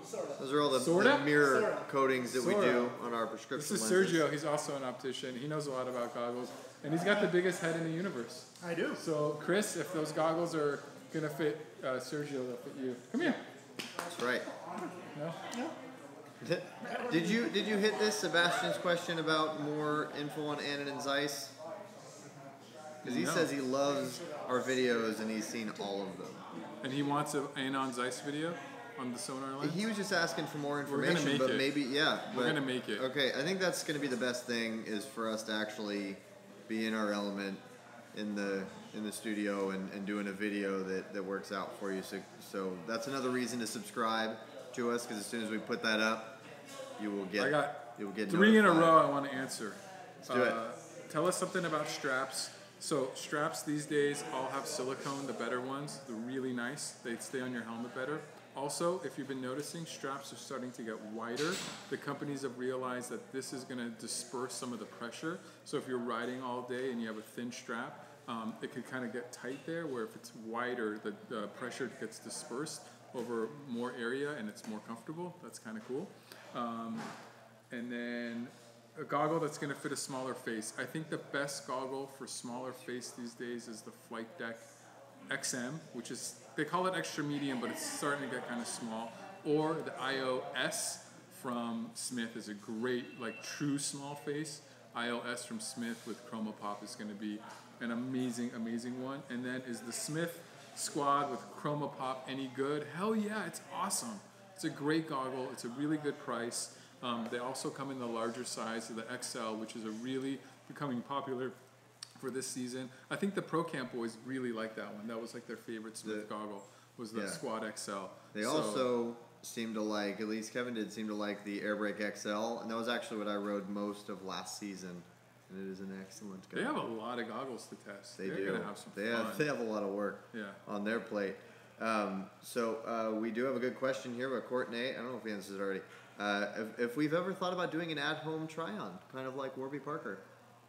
Those are all the mirror coatings that we do on our prescription lenses. lenses. This is Sergio. He's also an optician. He knows a lot about goggles. And he's got the biggest head in the universe. I do. So, Chris, if those goggles are going to fit Sergio, they'll fit you. Come here. That's right. No? Did you hit this Sebastian's question about more info on Annan and Zeiss? Because he says he loves our videos and he's seen all of them. And he wants an Anon Zeiss video on the sonar lens? He was just asking for more information, We're gonna make but it. maybe, We're going to make it. Okay, I think that's going to be the best thing is for us to actually be in our element in the studio and doing a video that works out for you. So that's another reason to subscribe to us, because as soon as we put that up, you will get. I got you will get 3 in a notified. row I want to answer. Let's do it. Tell us something about straps. So straps these days all have silicone, the better ones. They're really nice. They stay on your helmet better. Also, if you've been noticing, straps are starting to get wider. The companies have realized that this is going to disperse some of the pressure. So if you're riding all day and you have a thin strap, it could kind of get tight there, where if it's wider, the pressure gets dispersed over more area and it's more comfortable. That's kind of cool. And then a goggle that's going to fit a smaller face. I think the best goggle for smaller face these days is the Flight Deck XM, which is, they call it extra medium, but it's starting to get kind of small. Or the iOS from Smith is a great, like, true small face. iOS from Smith with Chroma Pop is going to be an amazing, amazing one. And then is the Smith Squad with Chroma Pop any good? Hell yeah, it's awesome. It's a great goggle. It's a really good price. They also come in the larger size of the XL, which is a really becoming popular for this season. I think the Pro Camp boys really like that one. That was like their favorite Smith goggle, was the Squad XL. They also seem to like, at least Kevin did seem to like the Airbrake XL, and that was actually what I rode most of last season. And it is an excellent goggle. They have a lot of goggles to test. They're do. Gonna have some they fun. have a lot of work on their plate. We do have a good question here by Courtney. I don't know if we answered it already. If we've ever thought about doing an at-home try-on, kind of like Warby Parker.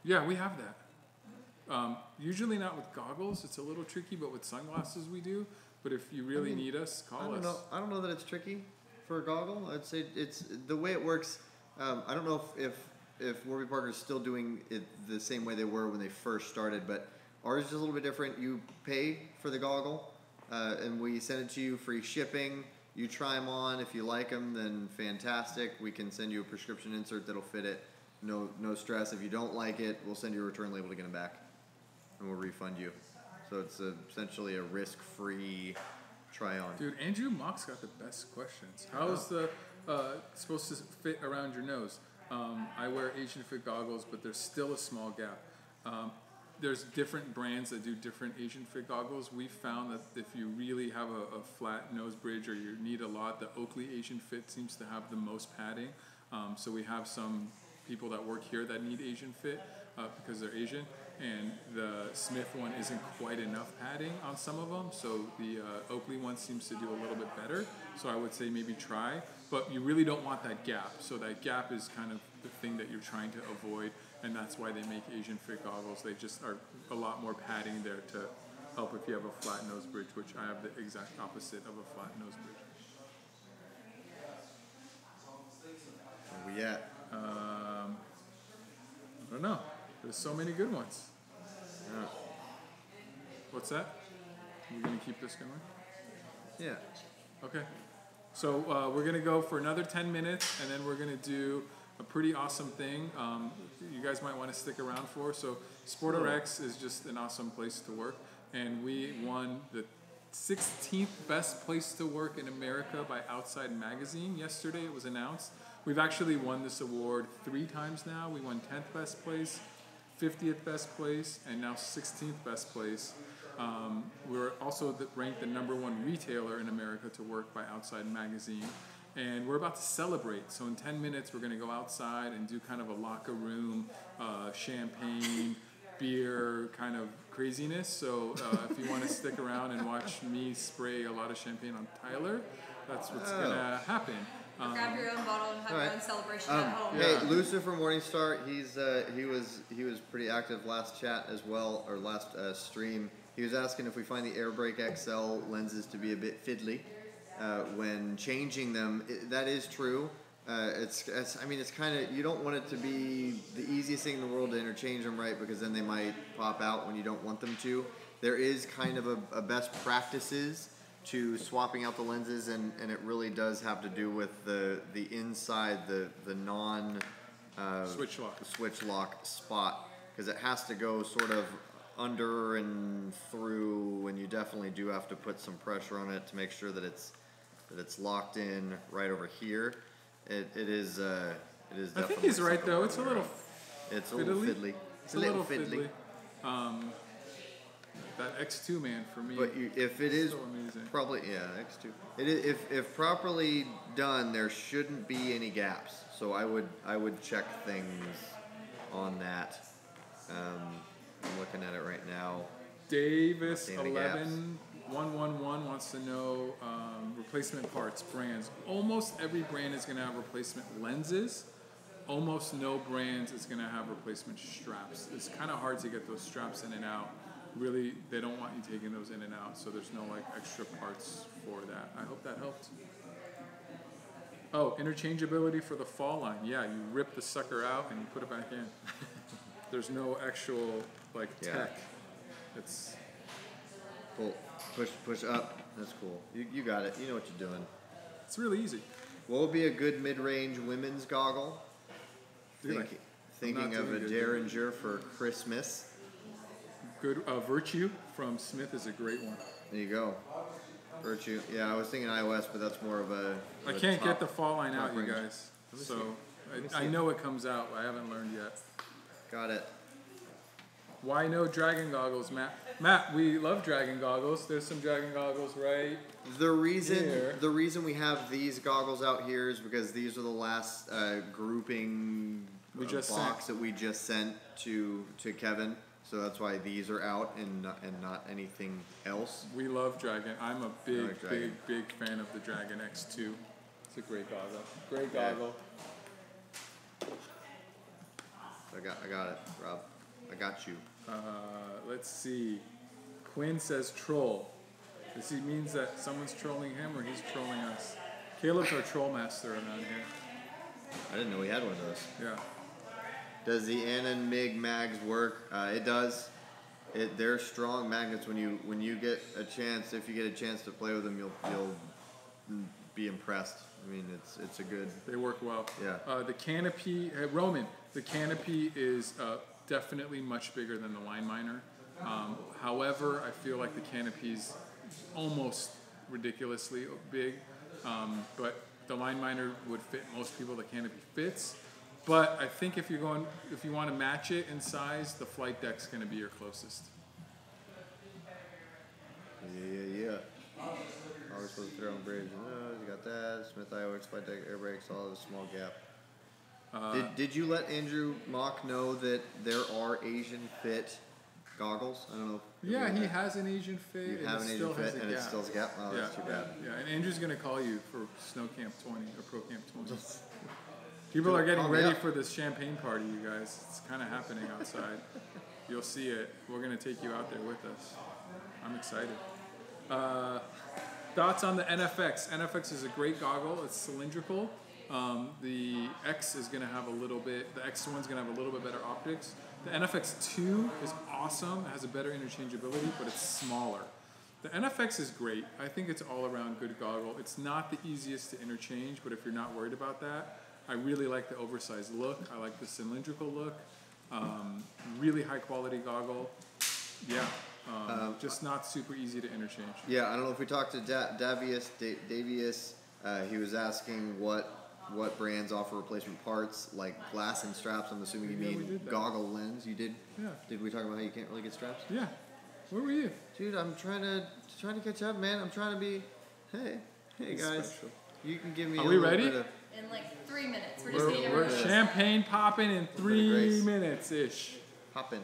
Yeah, we have that. Usually not with goggles. It's a little tricky, but with sunglasses we do. But if you really need us, call us. I don't know that it's tricky for a goggle. I'd say it's the way it works. I don't know if Warby Parker is still doing it the same way they were when they first started, but ours is a little bit different. You pay for the goggle, and we send it to you free shipping. You try them on. If you like them, then fantastic. We can send you a prescription insert that'll fit it. No stress. If you don't like it, we'll send you a return label to get them back, and we'll refund you. So it's essentially a risk-free try-on. Dude, Andrew Mock's got the best questions. How is the supposed to fit around your nose? I wear Asian fit goggles, but there's still a small gap. There's different brands that do different Asian fit goggles. We found that if you really have a flat nose bridge or you need a lot, the Oakley Asian fit seems to have the most padding. So we have some people that work here that need Asian fit because they're Asian. And the Smith one isn't quite enough padding on some of them, so the Oakley one seems to do a little bit better. So I would say maybe try, but you really don't want that gap. So that gap is kind of the thing that you're trying to avoid, and that's why they make Asian fit goggles. They just are a lot more padding there to help if you have a flat nose bridge, which I have the exact opposite of a flat nose bridge. Where we at? I don't know. There's so many good ones. Yeah. What's that? We're going to keep this going? Yeah. Okay. So we're going to go for another 10 minutes, and then we're going to do a pretty awesome thing you guys might want to stick around for. So SportRx is just an awesome place to work, and we won the 16th best place to work in America by Outside Magazine. Yesterday it was announced. We've actually won this award 3 times now. We won 10th best place, 50th best place, and now 16th best place. We're also ranked the #1 retailer in America to work by Outside Magazine. And we're about to celebrate. So in 10 minutes, we're going to go outside and do kind of a locker room, champagne, beer kind of craziness. So if you want to stick around and watch me spray a lot of champagne on Tyler, that's what's going to happen. Grab your own bottle and have your own celebration at home. Hey, Lucifer Morningstar, he was pretty active last chat as well, or last stream. He was asking if we find the Airbrake XL lenses to be a bit fiddly when changing them. That is true. It's kind of, you don't want it to be the easiest thing in the world to interchange them, right? Because then they might pop out when you don't want them to. There is kind of a best practices to swapping out the lenses, and it really does have to do with the inside, the non switch lock spot, because it has to go sort of under and through, and you definitely do have to put some pressure on it to make sure that it's locked in right over here. It is definitely. I think he's right though. It's a little fiddly. It's a little fiddly. That X2 man for me. But if it is so amazing. Probably X2. It is, if properly done, there shouldn't be any gaps. So I would check things on that. I'm looking at it right now. Davis 11111 wants to know replacement parts, brands. Almost every brand is going to have replacement lenses. Almost no brands is going to have replacement straps. It's kind of hard to get those straps in and out. Really, they don't want you taking those in and out, so there's no like extra parts for that. I hope that helped. Oh, interchangeability for the fall line. Yeah, you rip the sucker out and you put it back in. There's no actual like tech. It's Cool. Push up. That's cool. You got it. You know what you're doing. It's really easy. What would be a good mid-range women's goggle? Dude, Thinking of a Derringer for Christmas. Good Virtue from Smith is a great one. There you go. Virtue. Yeah, I was thinking iOS, but that's more of a. I can't get the fall line out, you range. guys. So I know it comes out. I haven't learned yet. Got it. Why no dragon goggles, Matt? Matt, we love dragon goggles. There's some dragon goggles right The reason here. we have these goggles out here is because these are the last grouping box that we just sent to Kevin. So that's why these are out and not anything else. We love Dragon. I'm a big fan of the Dragon X2. It's a great goggle. Great goggle. I got it, Rob. I got you. Let's see. Quinn says troll. This means that someone's trolling him or he's trolling us. Caleb's our troll master around here. I didn't know we had one of those. Yeah. Does the Anon MIG mags work? It does. They're strong magnets. When you get a chance, if you get a chance to play with them, you'll be impressed. I mean, it's a good. They work well. Yeah. The canopy, Roman. The canopy is definitely much bigger than the line miner. However, I feel like the canopy's almost ridiculously big. But the line miner would fit most people. The canopy fits. But I think if you want to match it in size, the flight deck's going to be your closest. Yeah. Always supposed to throw on bridge. You got that. Smith IOX flight deck, air brakes, all has a small gap. Did you let Andrew Mock know that there are Asian fit goggles? I don't know. Yeah, he has an Asian fit. You have an Asian fit, and it still has a gap. Oh, that's too bad. Yeah, and Andrew's going to call you for Snow Camp 20 or Pro Camp 20. People are getting ready for this champagne party, you guys. It's kind of happening outside. You'll see it. We're going to take you out there with us. I'm excited. Thoughts on the NFX? NFX is a great goggle. It's cylindrical. The X is going to have the X1's going to have a little bit better optics. The NFX2 is awesome. It has a better interchangeability, but it's smaller. The NFX is great. I think it's all around good goggle. It's not the easiest to interchange, but if you're not worried about that, I really like the oversized look. I like the cylindrical look. Really high quality goggle. Yeah. Just not super easy to interchange. Yeah, I don't know if we talked to Davius. He was asking what brands offer replacement parts like glass and straps. I'm assuming you mean goggle lens. You did? Yeah. Did we talk about how you can't really get straps? Yeah. Where were you? Dude, I'm trying to catch up, man. I'm trying to be. Hey guys. Special. You can give me. Are we ready? In like 3 minutes. We're champagne popping in 3 minutes ish. Popping.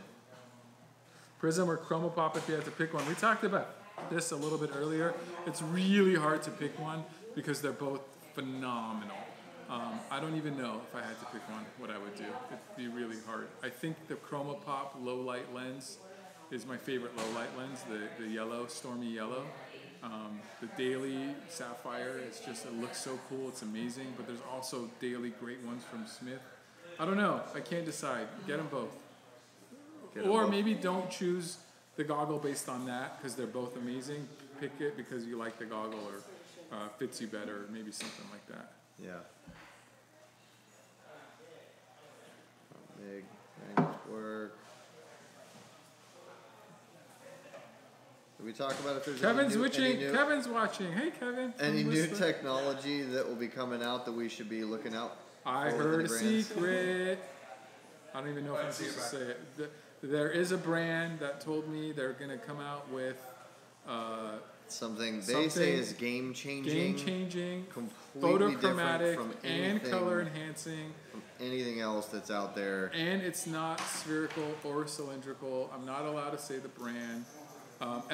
Prism or Chroma Pop if you had to pick one. We talked about this a little bit earlier. It's really hard to pick one because they're both phenomenal. I don't even know if I had to pick one what I would do. It'd be really hard. I think the Chroma Pop low light lens is my favorite low light lens, the yellow, stormy yellow. The daily sapphire is just, it looks so cool, it's amazing, but there's also daily great ones from Smith. I don't know, I can't decide. Get them both. Or maybe don't choose the goggle based on that because they're both amazing. Pick it because you like the goggle or fits you better, or maybe something like that. Yeah. Big magnets work. Did we talk about if there's Kevin's watching. Hey, Kevin. Any new technology that will be coming out that we should be looking out for? I heard a secret. I don't even know if I'm supposed to say it. There is a brand that told me they're going to come out with something they say is game changing, completely photochromatic from and color enhancing, from anything else that's out there. And it's not spherical or cylindrical. I'm not allowed to say the brand.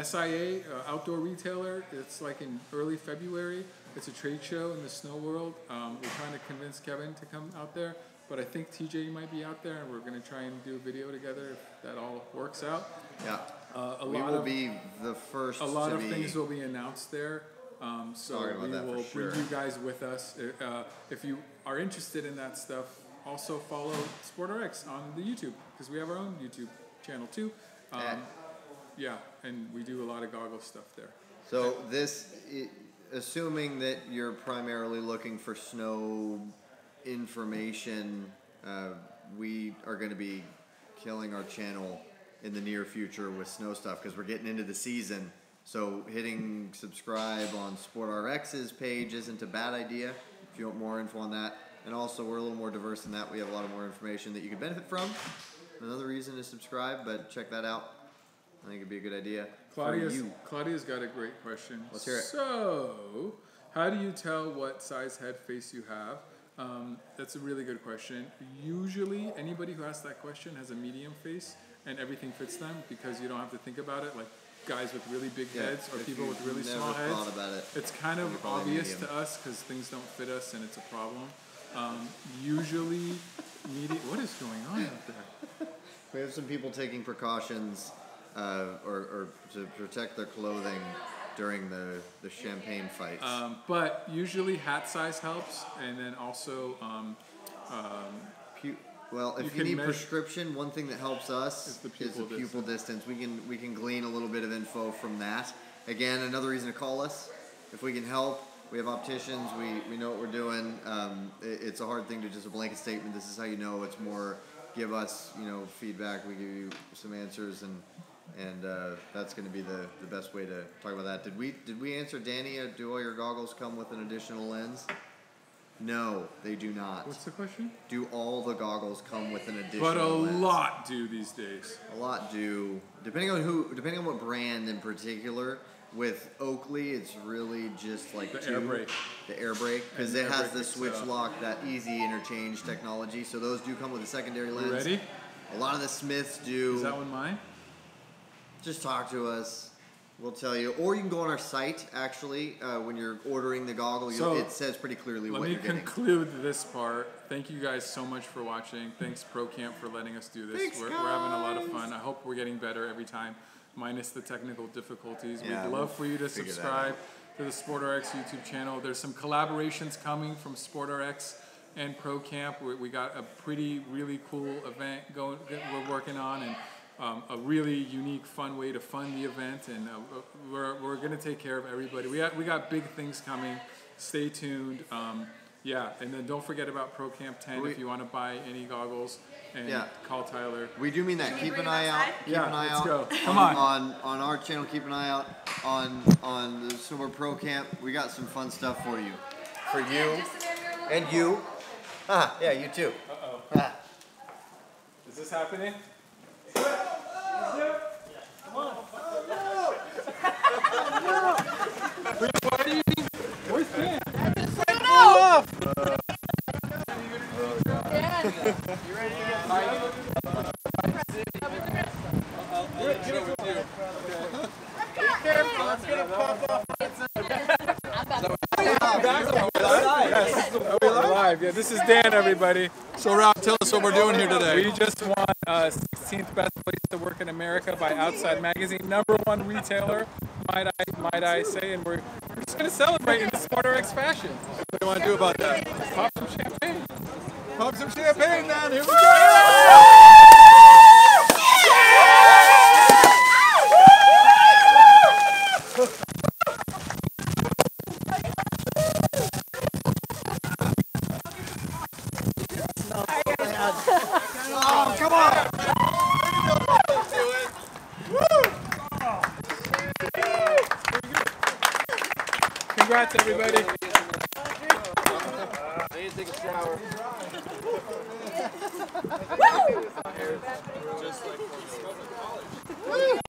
SIA, outdoor retailer, it's like in early February. It's a trade show in the snow world. We're trying to convince Kevin to come out there, but I think TJ might be out there, and we're going to try and do a video together if that all works out. Yeah. We will be the first. A lot of things will be announced there. So we will bring you guys with us. If you are interested in that stuff, also follow SportRx on the YouTube because we have our own YouTube channel too. yeah, and we do a lot of goggle stuff there. So assuming that you're primarily looking for snow information, we are going to be killing our channel in the near future with snow stuff because we're getting into the season. So hitting subscribe on SportRx's page isn't a bad idea if you want more info on that. And also, we're a little more diverse than that. We have a lot of more information that you can benefit from. Another reason to subscribe, but check that out. I think it'd be a good idea. Claudia's got a great question. Let's hear it. So, how do you tell what size head face you have? That's a really good question. Usually, anybody who asks that question has a medium face, and everything fits them because you don't have to think about it. Like guys with really big heads or people with really small heads. Thought about it, it's kind of obvious to us because things don't fit us and it's a problem. Usually, what is going on out there? We have some people taking precautions or to protect their clothing during the champagne fights. But usually hat size helps, and then also well, if you need prescription, one thing that helps us is the pupil distance. We can glean a little bit of info from that. Again, another reason to call us if we can help. We have opticians. We know what we're doing. It's a hard thing to just a blanket statement. This is how you know. It's more give us feedback. We give you some answers, and that's going to be the best way to talk about that. Did we answer Danny? Do all your goggles come with an additional lens? No, they do not. What's the question? Do all the goggles come with an additional lens? But a lot do these days. A lot do. Depending on what brand in particular. With Oakley, it's really just like the air brake. The air brake, because it has the switch lock, that easy interchange technology. So those do come with a secondary lens. You ready? A lot of the Smiths do. Is that one mine? Just talk to us. We'll tell you. Or you can go on our site, actually, when you're ordering the goggle. It says pretty clearly what you're getting. Let me conclude this part. Thank you guys so much for watching. Thanks, ProCamp, for letting us do this. Thanks, we're having a lot of fun. I hope we're getting better every time, minus the technical difficulties. Yeah, We'd love for you to subscribe to the SportRx YouTube channel. There's some collaborations coming from SportRx and ProCamp. We got a really cool event we're working on, and a really unique, fun way to fund the event, and we're going to take care of everybody. We got big things coming. Stay tuned. And then don't forget about ProCamp 10 if you want to buy any goggles, and call Tyler. We do mean that. Keep an eye out. Keep an eye out. Go. Come on our channel. Keep an eye out on the Silver ProCamp. We got some fun stuff for you, and you. Yeah, you too. Is this happening? Come on. Where's Dan? You ready to get fired? Let's get a pop off. Live. Yeah, this is Dan, everybody. So Rob, tell us what we're doing here today. We just won 16th best place to work in America by Outside Magazine, #1 retailer, might I say, and we're just going to celebrate in the SportRx fashion. What do you want to do about that? Pop some champagne. Pop some champagne, man. Here we go. Oh, come on! Congrats, everybody. I need to take a shower. Woo! Just like college.